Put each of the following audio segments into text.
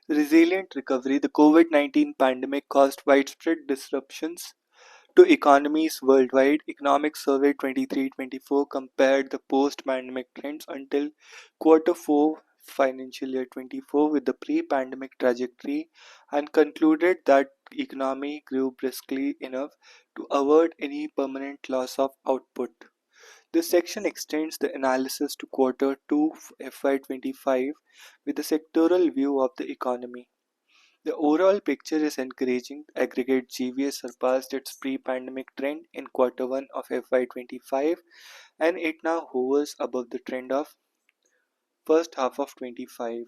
Resilient recovery. The COVID 19 pandemic caused widespread disruptions to economies worldwide. Economic Survey 23-24 compared the post pandemic trends until quarter 4 financial year 24 with the pre pandemic trajectory and concluded that economy grew briskly enough to avoid any permanent loss of output. This section extends the analysis to quarter 2 FY25 with a sectoral view of the economy. The overall picture is encouraging. Aggregate GVA surpassed its pre-pandemic trend in quarter 1 of FY25 and it now hovers above the trend of first half of 25.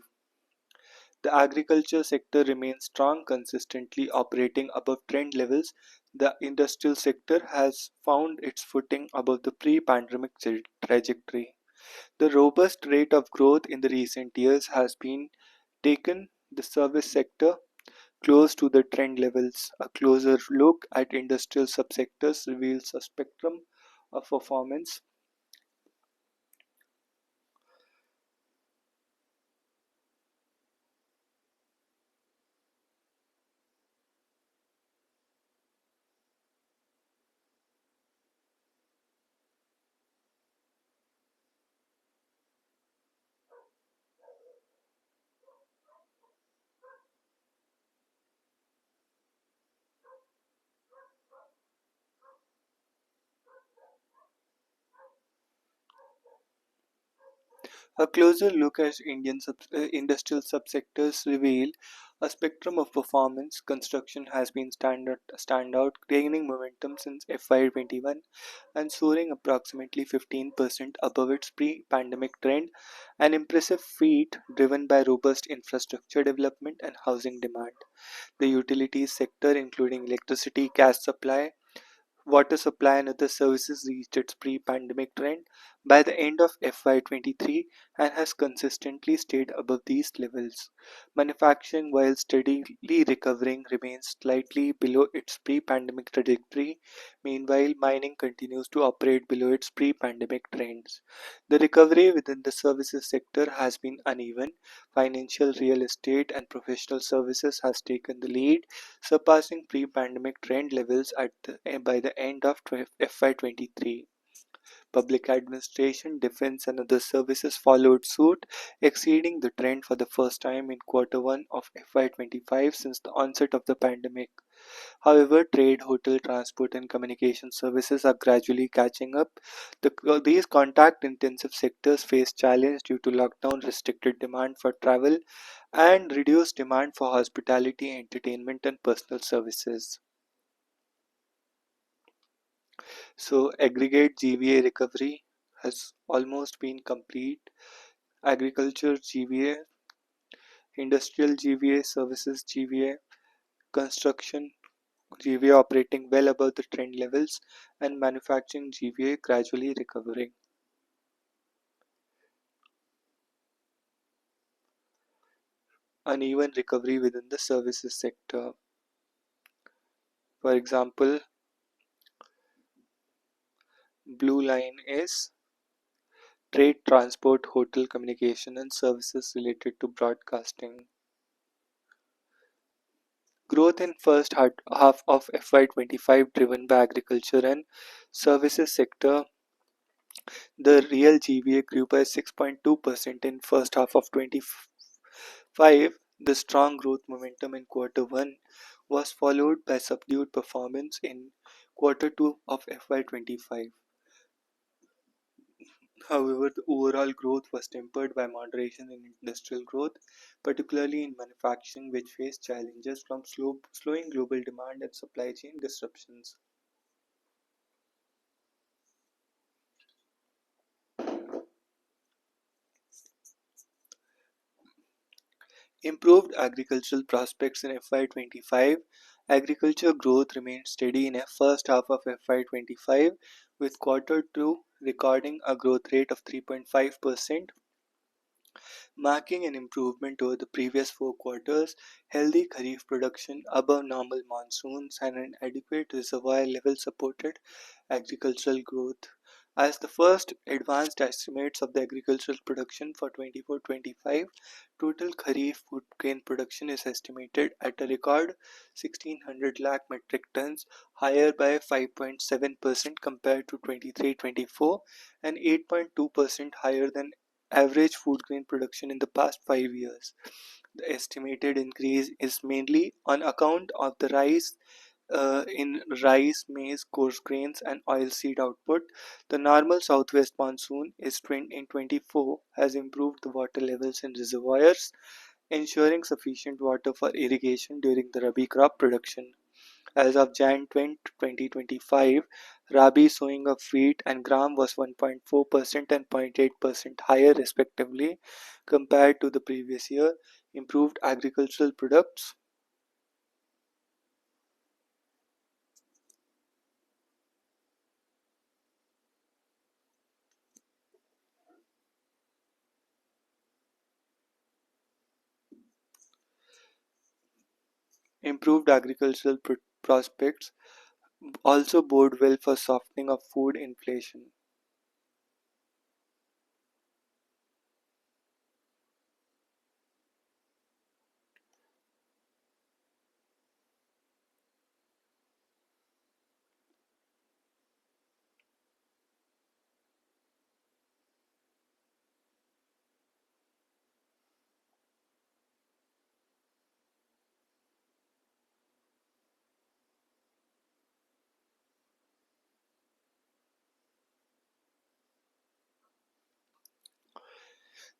The agriculture sector remains strong, consistently operating above trend levels. The industrial sector has found its footing above the pre-pandemic trajectory. The robust rate of growth in the recent years has been taken the service sector close to the trend levels. A closer look at industrial subsectors reveals a spectrum of performance. A closer look at Indian industrial subsectors reveal a spectrum of performance. Construction has been standout, gaining momentum since FY21 and soaring approximately 15% above its pre-pandemic trend, an impressive feat driven by robust infrastructure development and housing demand. The utilities sector, including electricity, gas supply, water supply and other services reached its pre-pandemic trend by the end of FY23 and has consistently stayed above these levels. Manufacturing, while steadily recovering, remains slightly below its pre-pandemic trajectory. Meanwhile, mining continues to operate below its pre-pandemic trends. The recovery within the services sector has been uneven. Financial, real estate, and professional services has taken the lead, surpassing pre-pandemic trend levels by the end of FY23. Public administration, defense, and other services followed suit, exceeding the trend for the first time in quarter 1 of FY25 since the onset of the pandemic. However, trade, hotel, transport, and communication services are gradually catching up. These contact intensive sectors face challenge due to lockdown restricted demand for travel and reduced demand for hospitality, entertainment, and personal services. So, aggregate GVA recovery has almost been complete. Agriculture GVA, industrial GVA, services GVA, construction GVA operating well above the trend levels, and manufacturing GVA gradually recovering. Uneven recovery within the services sector. For example, blue line is trade, transport, hotel, communication, and services related to broadcasting. Growth in first half of FY25 driven by agriculture and services sector. The real GVA grew by 6.2% in first half of 25. The strong growth momentum in quarter 1 was followed by subdued performance in quarter 2 of FY25. However, the overall growth was tempered by moderation in industrial growth, particularly in manufacturing, which faced challenges from slowing global demand and supply chain disruptions. Improved agricultural prospects in FY25. Agriculture growth remained steady in the first half of FY25, with quarter 2 recording a growth rate of 3.5%, marking an improvement over the previous 4 quarters. Healthy kharif production, above normal monsoons, and an adequate reservoir level supported agricultural growth. As the first advanced estimates of the agricultural production for 24-25, total Kharif food grain production is estimated at a record 1600 lakh metric tons, higher by 5.7% compared to 23-24 and 8.2% higher than average food grain production in the past 5 years. The estimated increase is mainly on account of the rise in rice, maize, coarse grains, and oilseed output. The normal southwest monsoon is in 24 has improved the water levels in reservoirs, ensuring sufficient water for irrigation during the Rabi crop production. As of Jan 20, 2025, Rabi sowing of wheat and gram was 1.4% and 0.8% higher respectively compared to the previous year. Improved agricultural products. Improved agricultural prospects also bode well for softening of food inflation.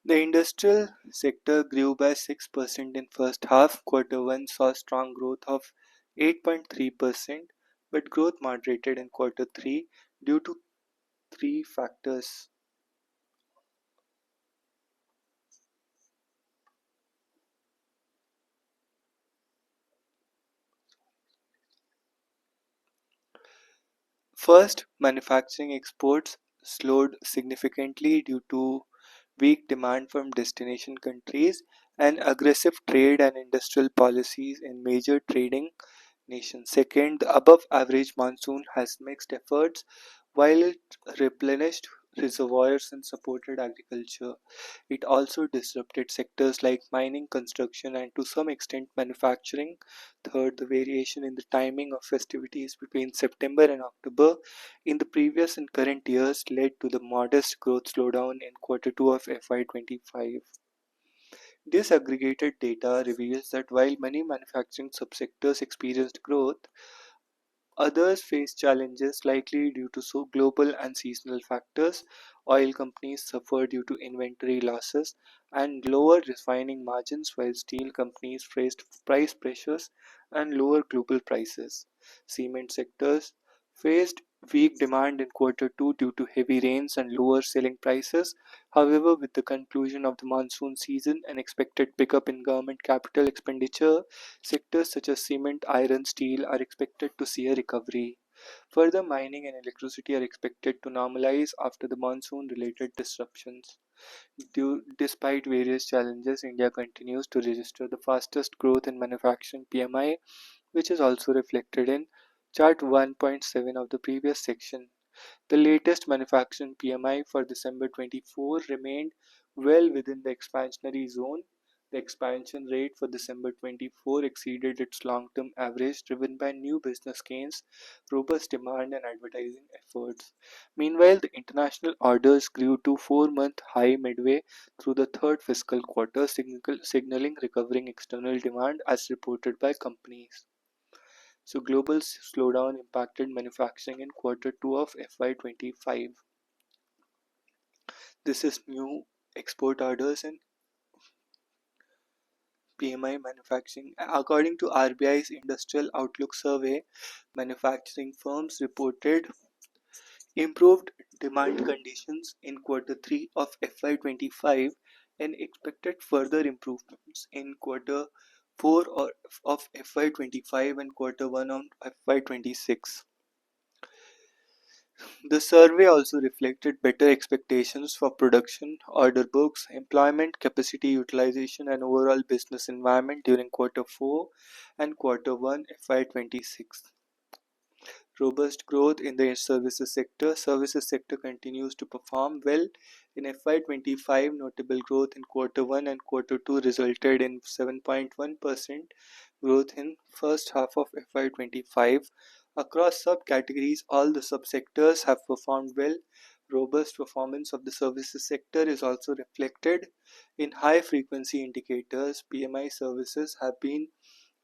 The industrial sector grew by 6% in first half. Quarter 1 saw strong growth of 8.3%, but growth moderated in quarter 3 due to three factors. First, manufacturing exports slowed significantly due to weak demand from destination countries and aggressive trade and industrial policies in major trading nations. Second, the above average monsoon has mixed efforts. While it replenished reservoirs and supported agriculture, it also disrupted sectors like mining, construction, and to some extent manufacturing. Third, the variation in the timing of festivities between September and October in the previous and current years led to the modest growth slowdown in quarter 2 of FY25. Disaggregated data reveals that while many manufacturing subsectors experienced growth, others face challenges likely due to global and seasonal factors. Oil companies suffer due to inventory losses and lower refining margins, while steel companies faced price pressures and lower global prices. Cement sectors faced weak demand in quarter 2 due to heavy rains and lower selling prices. However, with the conclusion of the monsoon season and expected pickup in government capital expenditure, sectors such as cement, iron, steel are expected to see a recovery. Further, mining and electricity are expected to normalize after the monsoon related disruptions. Despite various challenges, India continues to register the fastest growth in manufacturing PMI, which is also reflected in chart 1.7 of the previous section. The latest manufacturing PMI for December 24 remained well within the expansionary zone. The expansion rate for December 24 exceeded its long-term average, driven by new business gains, robust demand, and advertising efforts. Meanwhile, the international orders grew to 4-month high midway through the third fiscal quarter, signaling recovering external demand as reported by companies. So global slowdown impacted manufacturing in quarter 2 of FY25. This is new export orders and PMI manufacturing. According to RBI's Industrial Outlook Survey, manufacturing firms reported improved demand conditions in quarter 3 of FY25 and expected further improvements in quarter 4 of FY25 and quarter 1 of FY26. The survey also reflected better expectations for production, order books, employment capacity utilization, and overall business environment during quarter 4 and quarter 1 FY26. Robust growth in the services sector. Services sector continues to perform well in FY25. Notable growth in quarter 1 and quarter 2 resulted in 7.1% growth in first half of FY25. Across subcategories, all the subsectors have performed well. Robust performance of the services sector is also reflected in high frequency indicators. PMI services have been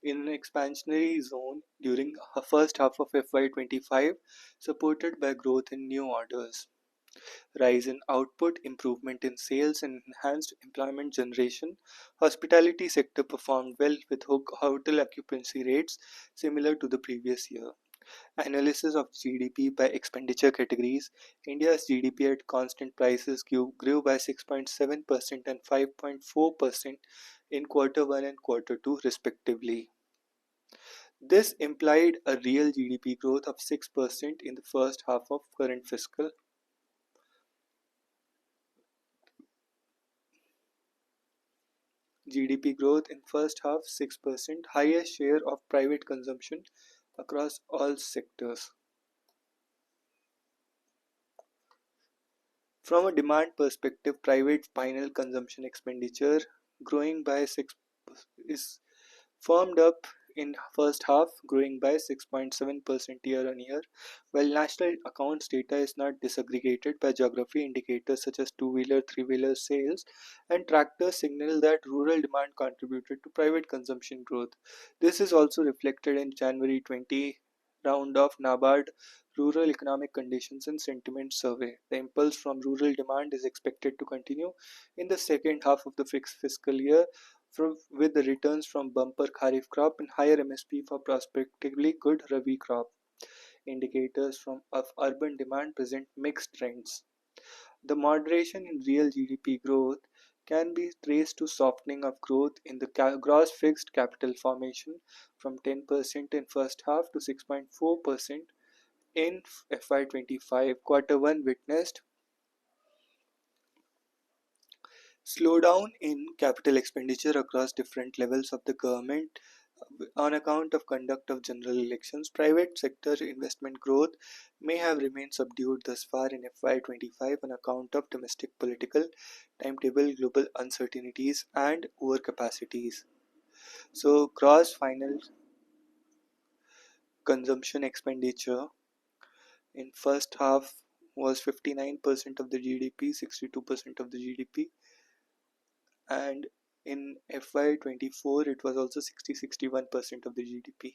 in an expansionary zone during the first half of FY25, supported by growth in new orders, rise in output, improvement in sales, and enhanced employment generation. Hospitality sector performed well with hotel occupancy rates similar to the previous year. Analysis of GDP by expenditure categories. India's GDP at constant prices grew by 6.7% and 5.4% in quarter 1 and quarter 2 respectively. This implied a real GDP growth of 6% in the first half of current fiscal. GDP growth in first half 6%, highest share of private consumption across all sectors. From a demand perspective, private final consumption expenditure growing by 6 is firmed up in first half, growing by 6.7% year on year, while national accounts data is not disaggregated by geography. Indicators such as two-wheeler, three-wheeler sales and tractors signal that rural demand contributed to private consumption growth. This is also reflected in January 20 round of NABARD Rural Economic Conditions and Sentiment Survey. The impulse from rural demand is expected to continue in the second half of the fiscal year, with the returns from bumper Kharif crop and higher MSP for prospectively good Rabi crop. Indicators of urban demand present mixed trends. The moderation in real GDP growth can be traced to softening of growth in the gross fixed capital formation from 10% in first half to 6.4% in FY25. Quarter 1 witnessed slowdown in capital expenditure across different levels of the government on account of conduct of general elections. Private sector investment growth may have remained subdued thus far in FY25 on account of domestic political timetable, global uncertainties, and overcapacities. So, gross final consumption expenditure in first half was 59% of the GDP, 62% of the GDP, and in FY24 it was also 60-61% of the GDP.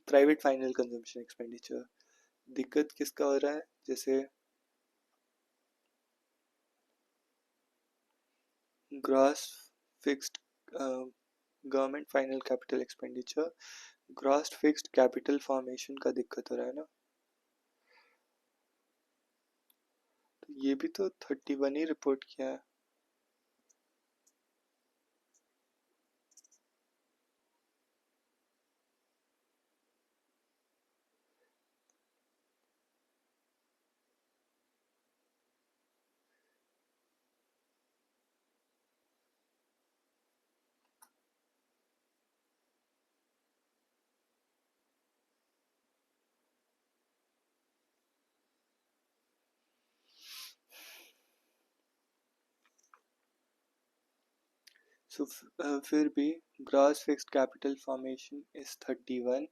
Private final consumption expenditure दिक्कत किसका हो रहा है जैसे gross fixed government final capital expenditure gross fixed capital formation का दिक्कत हो रहा है ना तो ये भी तो 31 ही रिपोर्ट किया है So फिर भी gross fixed capital formation is 31,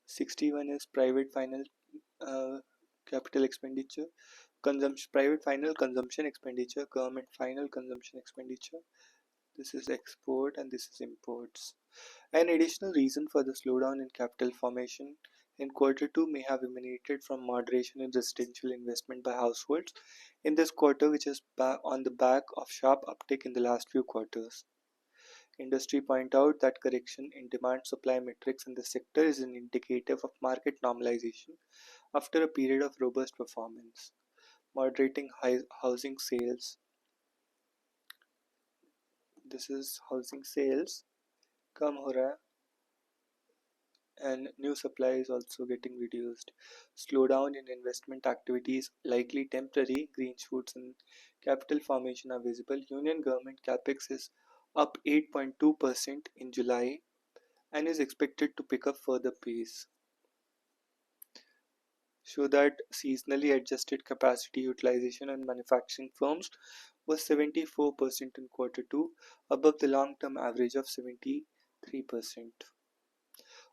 61 is private final capital expenditure, consumption private final consumption expenditure, government final consumption expenditure. This is export and this is imports. An additional reason for the slowdown in capital formation in quarter 2 may have emanated from moderation in residential investment by households in this quarter, which is on the back of sharp uptick in the last few quarters. Industry point out that correction in demand supply metrics in the sector is an indicative of market normalization after a period of robust performance. Moderating housing sales. This is housing sales. कम हो रहा है and new supply is also getting reduced. Slowdown in investment activities likely temporary. Green shoots and capital formation are visible. Union government capex is up 8.2% in July, and is expected to pick up further pace, so that seasonally adjusted capacity utilization in manufacturing firms was 74% in quarter 2, above the long-term average of 73%.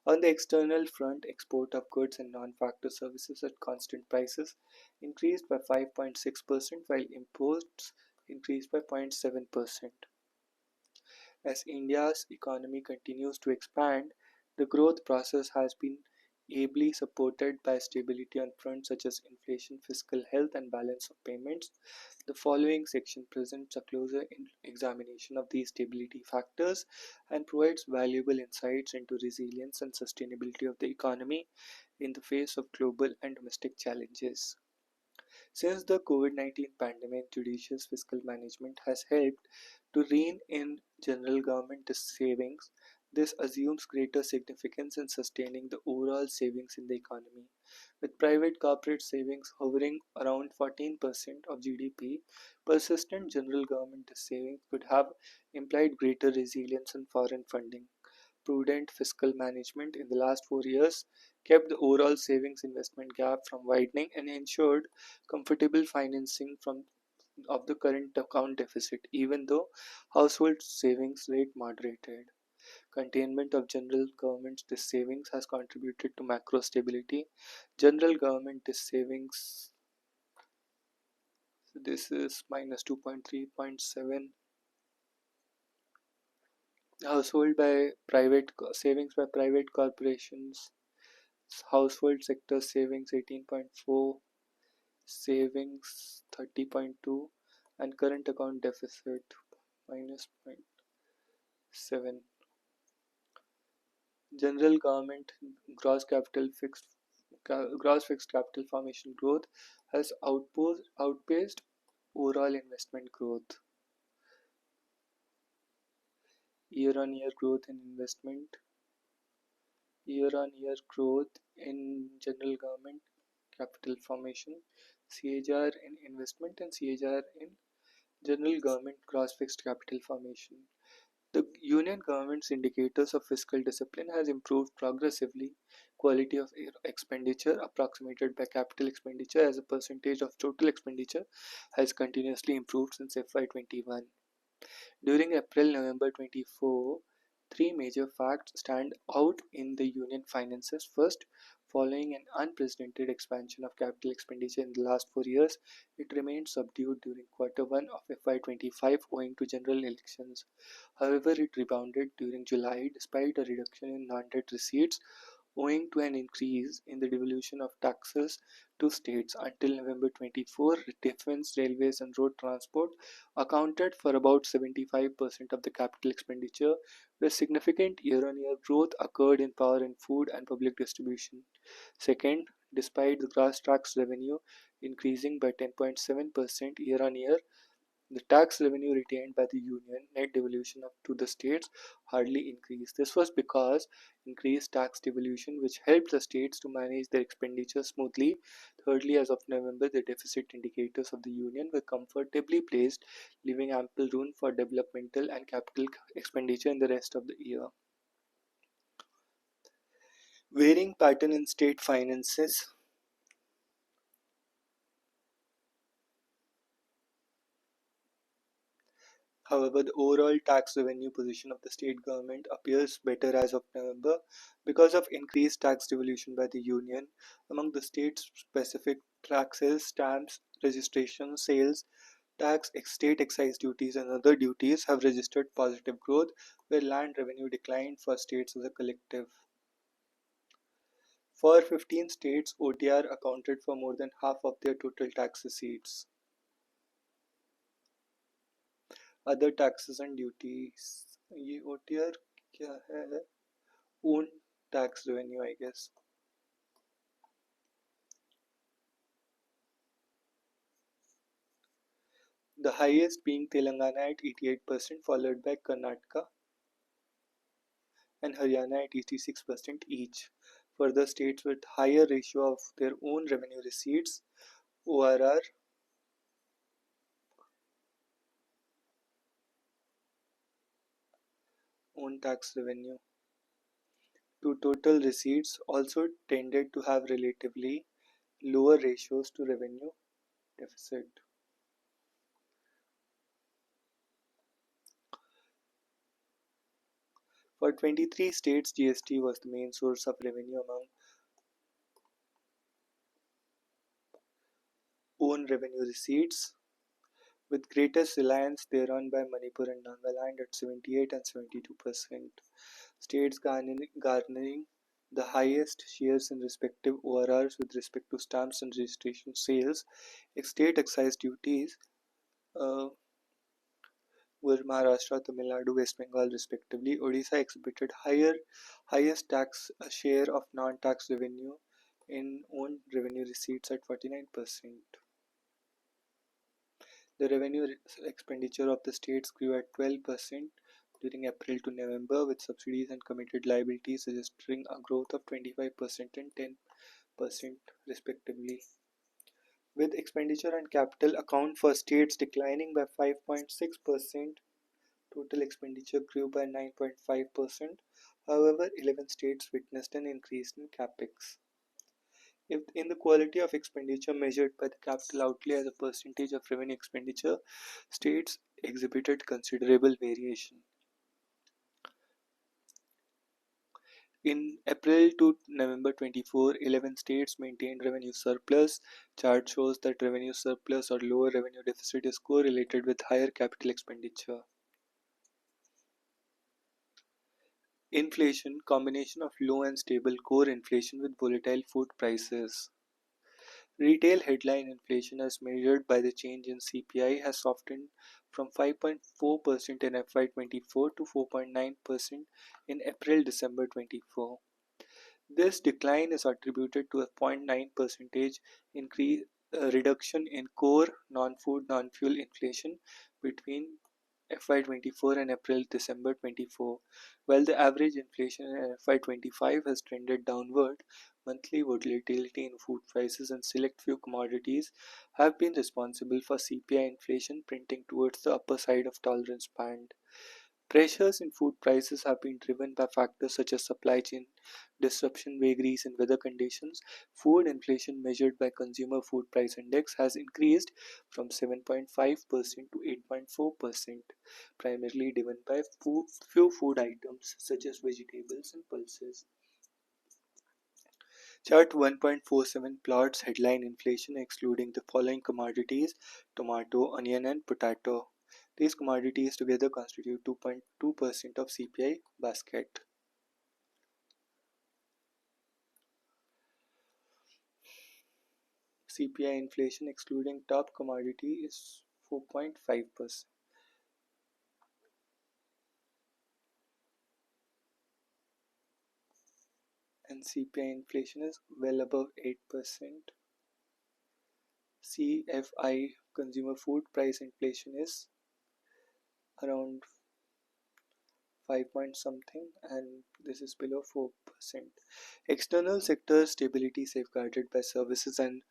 On the external front, export of goods and non-factor services at constant prices increased by 5.6%, while imports increased by 0.7%. As India's economy continues to expand, the growth process has been ably supported by stability on fronts such as inflation, fiscal health, and balance of payments. The following section presents a closer examination of these stability factors and provides valuable insights into resilience and sustainability of the economy in the face of global and domestic challenges. Since the COVID-19 pandemic, judicious fiscal management has helped to rein in general government savings. This assumes greater significance in sustaining the overall savings in the economy. With private corporate savings hovering around 14% of GDP, persistent general government savings would have implied greater resilience in foreign funding. Prudent fiscal management in the last 4 years kept the overall savings investment gap from widening and ensured comfortable financing of the current account deficit, even though household savings rate moderated. Containment of general government savings has contributed to macro stability. General government savings, this is minus 2.3.7. Household by private savings by private corporations, household sector savings 18.4, savings 30.2, and current account deficit minus zero point 0.7. General government gross fixed capital formation growth has outpaced overall investment growth. Year-on-year growth in investment, year-on-year growth in general government capital formation, CAGR in investment, and CAGR in general government gross fixed capital formation. The union government's indicators of fiscal discipline has improved progressively. Quality of expenditure, approximated by capital expenditure as a percentage of total expenditure, has continuously improved since FY21. During April-November 24, three major facts stand out in the union finances. First, following an unprecedented expansion of capital expenditure in the last 4 years, it remained subdued during quarter 1 of FY25 owing to general elections. However, it rebounded during July despite a reduction in non-debt receipts owing to an increase in the devolution of taxes to states. Until November 24, defense, railways, and road transport accounted for about 75% of the capital expenditure, where significant year-on-year growth occurred in power and food and public distribution. Second, despite the gross tax revenue increasing by 10.7% year-on-year, the tax revenue retained by the union, net devolution to the states, hardly increased. This was because increased tax devolution, which helped the states to manage their expenditure smoothly. Thirdly, as of November, the deficit indicators of the union were comfortably placed, leaving ample room for developmental and capital expenditure in the rest of the year. Varying pattern in state finances. However, the overall tax revenue position of the state government appears better as of November because of increased tax devolution by the union. Among the state's specific taxes, stamps, registration, sales tax, state excise duties, and other duties have registered positive growth, where land revenue declined for states as a collective. For 15 states, OTR accounted for more than half of their total tax receipts. Other taxes and duties. ये OTR क्या है? Own tax revenue, I guess. The highest being Telangana at 88%, followed by Karnataka and Haryana at 86% each. Further, states with higher ratio of their own revenue receipts (ORR) own tax revenue to total receipts also tended to have relatively lower ratios to revenue deficit. For 23 states, GST was the main source of revenue among own revenue receipts, with greatest reliance thereon by Manipur and Nagaland at 78 and 72%. States garnering the highest shares in respective ORRs with respect to stamps and registration sales, state excise duties uh, were Maharashtra, Tamil Nadu, West Bengal respectively. Odisha exhibited highest tax share of non-tax revenue in own revenue receipts at 49%. The revenue expenditure of the states grew at 12% during April to November, with subsidies and committed liabilities registering a growth of 25% and 10% respectively. With expenditure and capital account for states declining by 5.6%, total expenditure grew by 9.5%. However, 11 states witnessed an increase in capex. If in the quality of expenditure measured by the capital outlay as a percentage of revenue expenditure, states exhibited considerable variation. In April to November 24, 11 states maintained revenue surplus. Chart shows that revenue surplus or lower revenue deficit is correlated with higher capital expenditure. Inflation, combination of low and stable core inflation with volatile food prices. Retail headline inflation as measured by the change in CPI has softened from 5.4% in FY24 to 4.9% in April-December 24. This decline is attributed to a 0.9 percentage increase reduction in core non-food non-fuel inflation between FY24 and April-December 24. While the average inflation in FY25 has trended downward, monthly volatility in food prices and select few commodities have been responsible for CPI inflation printing towards the upper side of tolerance band. Pressures in food prices have been driven by factors such as supply chain disruption, vagaries in weather conditions. Food inflation measured by Consumer Food Price Index has increased from 7.5% to 8.4%, primarily driven by few food items such as vegetables and pulses. Chart 1.47 plots headline inflation excluding the following commodities: tomato, onion, and potato. These commodities together constitute 2.2% of CPI basket. CPI inflation excluding top commodity is 4.5%, and CPI inflation is well above 8%. CFI consumer food price inflation is around 5 point something, and this is below 4%. External sector stability safeguarded by services and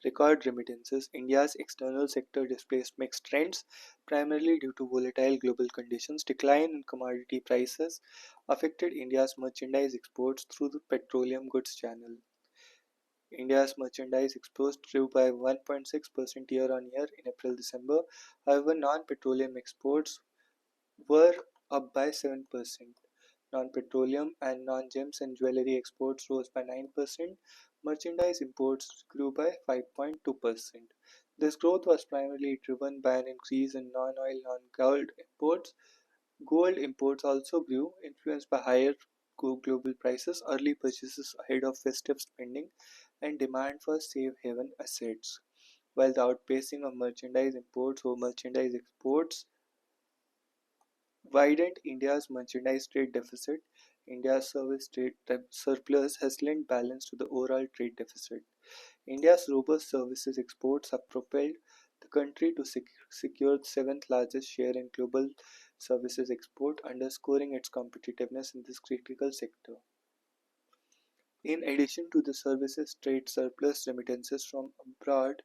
record remittances. India's external sector displays mixed trends, primarily due to volatile global conditions. Decline in commodity prices affected India's merchandise exports through the petroleum goods channel. India's merchandise exports grew by 1.6% year on year in April December. However, non petroleum exports were up by 7%. Non-petroleum and non-gems and jewelry exports rose by 9%. Merchandise imports grew by 5.2%. This growth was primarily driven by an increase in non-oil, non-gold imports. Gold imports also grew, influenced by higher global prices, early purchases ahead of festive spending, and demand for safe haven assets. While the outpacing of merchandise imports over merchandise exports widened India's merchandise trade deficit. India's service trade surplus has lent balance to the overall trade deficit. India's robust services exports have propelled the country to secure the seventh largest share in global services export, underscoring its competitiveness in this critical sector. In addition to the services trade surplus, remittances from abroad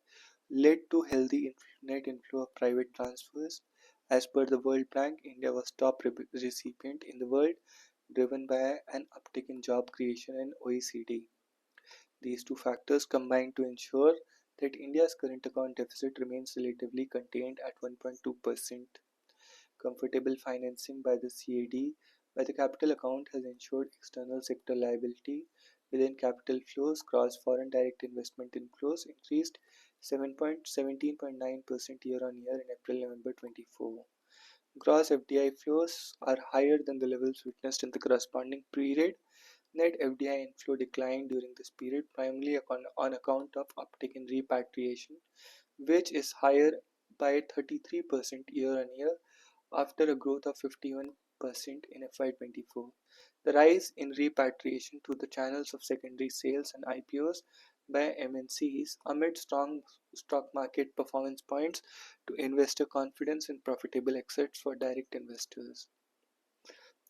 led to healthy net inflow of private transfers As per the World Bank, India was top recipient in the world, driven by an uptick in job creation in OECD. These two factors combined to ensure that India's current account deficit remains relatively contained at 1.2%. Comfortable financing by the CAD by the capital account has ensured external sector liability within capital flows. Gross foreign direct investment inflows increased 17.9% year on year in April-November 24. Gross FDI flows are higher than the levels witnessed in the corresponding period. Net FDI inflow declined during this period primarily on account of uptick in repatriation, which is higher by 33% year on year after a growth of 51% in FY24. The rise in repatriation through the channels of secondary sales and IPOs by MNCs amid strong stock market performance points to investor confidence in profitable exits for direct investors.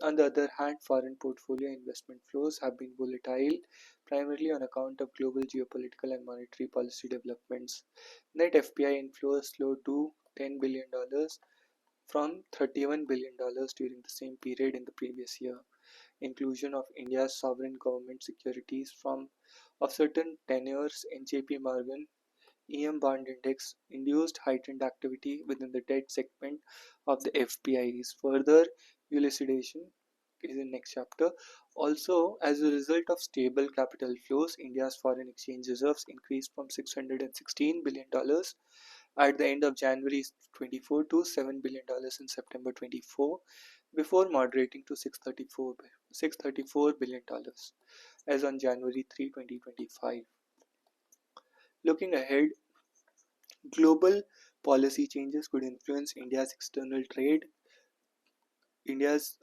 On the other hand, foreign portfolio investment flows have been volatile, primarily on account of global geopolitical and monetary policy developments. Net FPI inflows slowed to $10 billion from $31 billion during the same period in the previous year. Inclusion of India's sovereign government securities from of certain tenures in JP Morgan EM bond index induced heightened activity within the debt segment of the FPIs. Further elucidation is in next chapter. Also, as a result of stable capital flows, India's foreign exchange reserves increased from $616 billion at the end of January 24 to $7 billion in September 24, before moderating to $634 billion as on January 3, 2025. Looking ahead, global policy changes could influence India's external trade. India's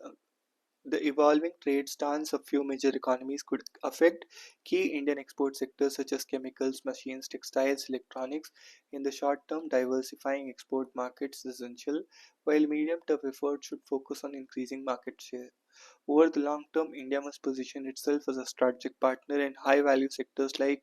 The evolving trade stance of few major economies could affect key Indian export sectors such as chemicals, machines, textiles, electronics. In the short term, diversifying export markets is essential, while medium term efforts should focus on increasing market share. Over the long term, India must position itself as a strategic partner in high value sectors like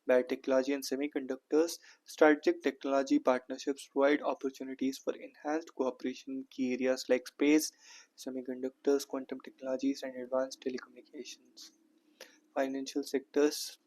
biotechnology and semiconductors. Strategic technology partnerships provide opportunities for enhanced cooperation in key areas like space, semiconductors, quantum technologies, and advanced telecommunications. Financial sectors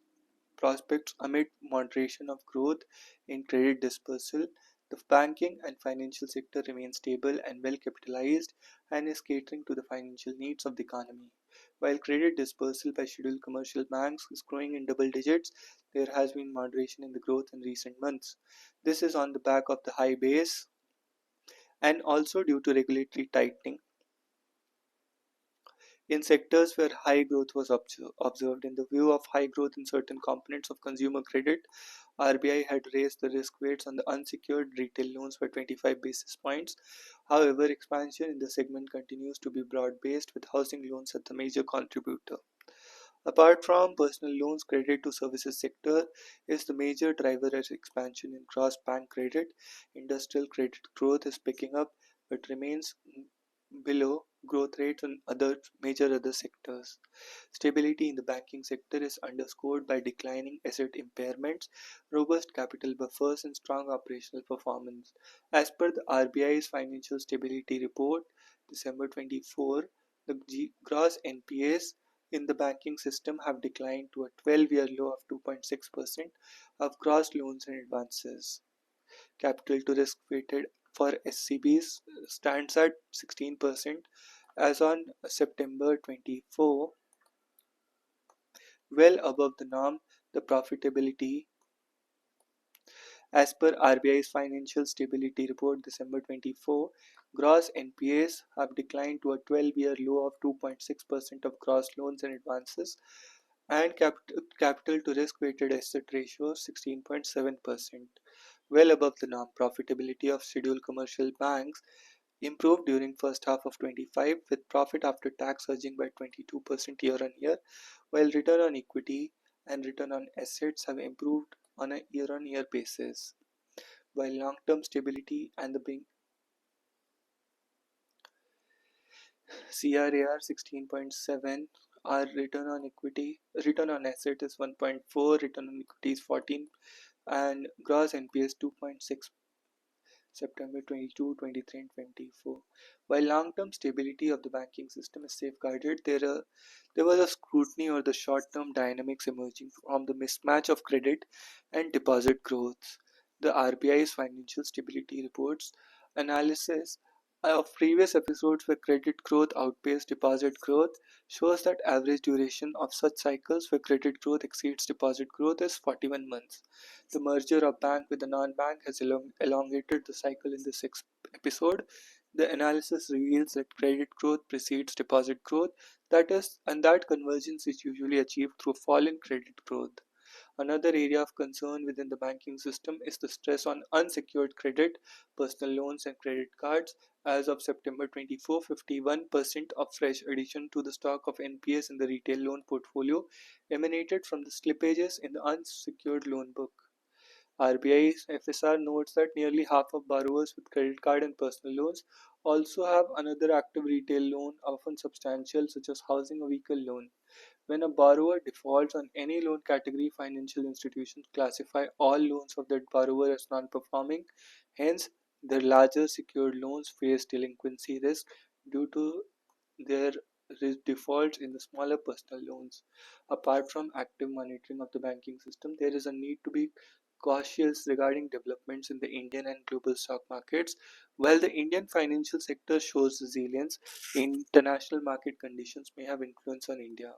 prospects amid moderation of growth in credit dispersal. The banking and financial sector remain stable and well capitalized and is catering to the financial needs of the economy. While credit dispersal by scheduled commercial banks is growing in double digits, there has been moderation in the growth in recent months. This is on the back of the high base and also due to regulatory tightening in sectors where high growth was observed. In the view of high growth in certain components of consumer credit, RBI had raised the risk weights on the unsecured retail loans by 25 basis points. However, expansion in the segment continues to be broad based, with housing loans as the major contributor. Apart from personal loans, credit to services sector is the major driver as expansion in cross bank credit. Industrial credit growth is picking up but remains below growth rates in other sectors. Stability in the banking sector is underscored by declining asset impairments, robust capital buffers, and strong operational performance. As per the RBI's Financial Stability Report, December 24, the gross NPAs in the banking system have declined to a 12-year low of 2.6% of gross loans and advances. Capital to risk weighted for SCBs stands at 16% as on September 24, well above the norm. The profitability, as per RBI's Financial Stability Report December 24, gross NPAs have declined to a 12-year low of 2.6% of gross loans and advances, and capital to risk weighted asset ratio 16.7%, well above the norm. Profitability of scheduled commercial banks improved during first half of 25, with profit after tax surging by 22% year on year, while return on equity and return on assets have improved on a year on year basis. While long term stability and the CRAR 16.7, our return on asset is 1.4, return on equity is 14, and gross NPS 2.6. September 22, 23, and 24. While long-term stability of the banking system is safeguarded, there was a scrutiny over the short-term dynamics emerging from the mismatch of credit and deposit growth. The RBI's financial stability reports analysis of previous episodes where credit growth outpaced deposit growth shows that average duration of such cycles where credit growth exceeds deposit growth is 41 months. The merger of bank with the non-bank has elongated the cycle in this episode. The analysis reveals that credit growth precedes deposit growth, that is, and that convergence is usually achieved through fall in credit growth. Another area of concern within the banking system is the stress on unsecured credit, personal loans, and credit cards. As of September 24, 51% of fresh addition to the stock of NPS in the retail loan portfolio emanated from the slippages in the unsecured loan book. RBI's FSR notes that nearly half of borrowers with credit card and personal loans also have another active retail loan, often substantial, such as housing or vehicle loan. When a borrower defaults on any loan category, financial institutions classify all loans of that borrower as non-performing. Hence, the larger secured loans face delinquency risk due to their defaults in the smaller personal loans. Apart from active monitoring of the banking system, there is a need to be cautious regarding developments in the Indian and global stock markets. While the Indian financial sector shows resilience, international market conditions may have influence on India.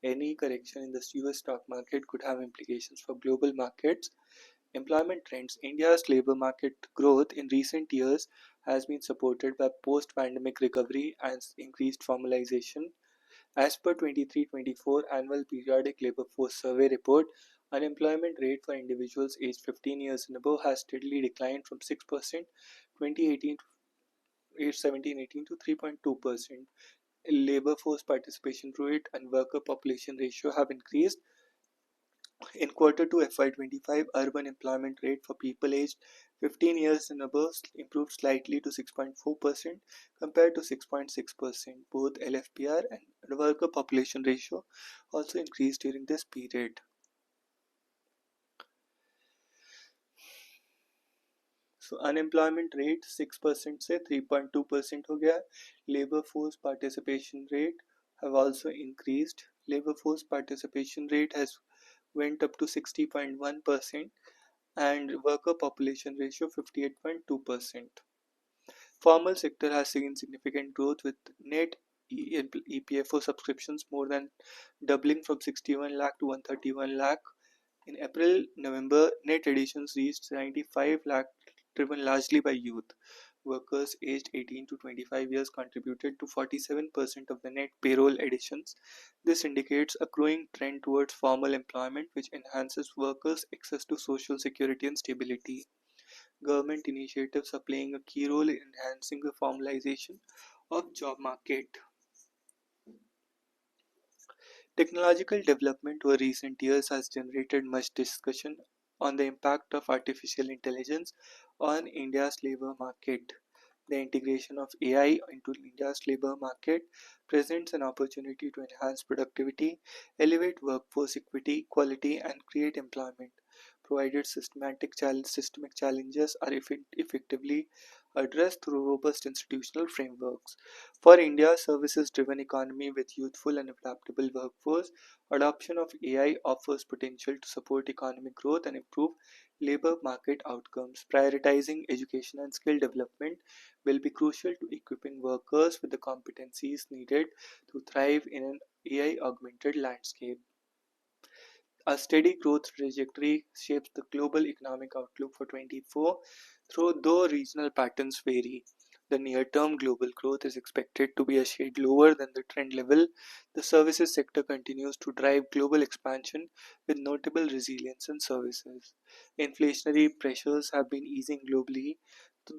Any correction in the US stock market could have implications for global markets. Employment trends. India's labor market growth in recent years has been supported by post pandemic recovery and increased formalization. As per 23-24 annual periodic labor force survey report, unemployment rate for individuals aged 15 years and above has steadily declined from 6% 2018 to 17-18 to 3.2%. Labor force participation rate and worker population ratio have increased. In quarter 2 FY25, urban employment rate for people aged 15 years and above improved slightly to 6.4% compared to 6.6%. Both LFPR and worker population ratio also increased during this period. So unemployment rate 6% से 3.2% हो गया. Labor force participation rate have also increased. Labor force participation rate has went up to 60.1% and worker population ratio 58.2%. Formal sector has seen significant growth with net EPFO subscriptions more than doubling from 61 lakh to 131 lakh. In April-November, net additions reached 95 lakh, driven largely by youth. Workers aged 18 to 25 years contributed to 47% of the net payroll additions. This indicates a growing trend towards formal employment, which enhances workers' access to social security and stability. Government initiatives are playing a key role in enhancing the formalization of job market. Technological development over recent years has generated much discussion on the impact of artificial intelligence on India's labor market. The integration of AI into India's labor market presents an opportunity to enhance productivity, elevate workforce equity, quality, and create employment, provided systemic challenges are effectively addressed through robust institutional frameworks. For India's services-driven economy with youthful and adaptable workforce, adoption of AI offers potential to support economic growth and improve labor market outcomes. Prioritizing education and skill development will be crucial to equipping workers with the competencies needed to thrive in an AI augmented landscape. A steady growth trajectory shapes the global economic outlook for 24, though regional patterns vary. The near-term global growth is expected to be a shade lower than the trend level. The services sector continues to drive global expansion with notable resilience in services. Inflationary pressures have been easing globally,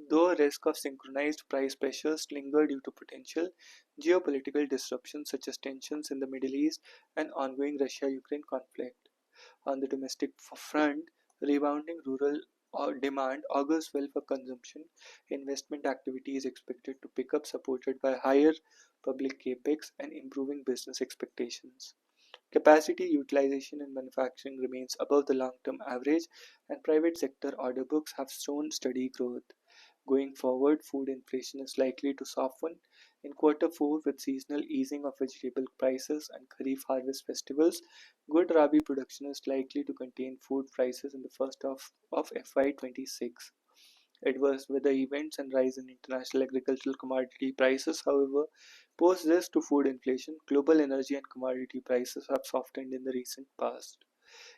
though risk of synchronized price pressures linger due to potential geopolitical disruptions such as tensions in the Middle East and ongoing Russia-Ukraine conflict. On the domestic front, rebounding rural demand augurs well for consumption. Investment activity is expected to pick up, supported by higher public capex and improving business expectations. Capacity utilization in manufacturing remains above the long term average, and private sector order books have shown steady growth. Going forward, food inflation is likely to soften in quarter 4 with seasonal easing of vegetable prices and Kharif harvest festivals. Good Rabi production is likely to contain food prices in the first half of FY26. Adverse weather events and rise in international agricultural commodity prices, however, pose risk to food inflation. Global energy and commodity prices have softened in the recent past.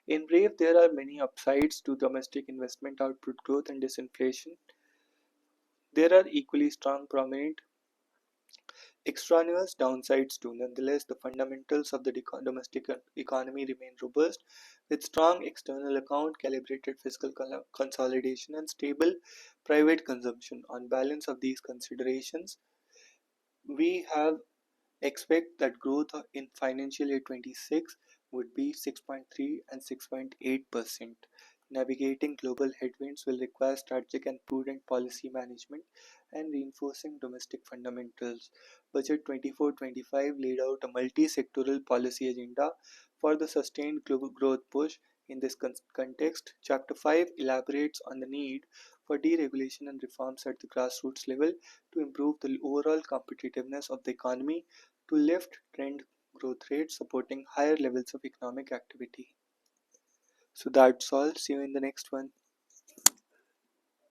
In brief, there are many upsides to domestic investment output growth and disinflation. There are equally strong, prominent extraneous downsides too. Nonetheless, the fundamentals of the domestic economy remain robust, with strong external account, calibrated fiscal consolidation, and stable private consumption. On balance of these considerations, we have expect that growth in financial year 26 would be 6.3 and 6.8%. Navigating global headwinds will require strategic and prudent policy management and reinforcing domestic fundamentals. Budget 24-25 laid out a multi-sectoral policy agenda for the sustained global growth push. In this context, Chapter 5 elaborates on the need for deregulation and reforms at the grassroots level to improve the overall competitiveness of the economy to lift trend growth rates, supporting higher levels of economic activity. So that's all. See you in the next one.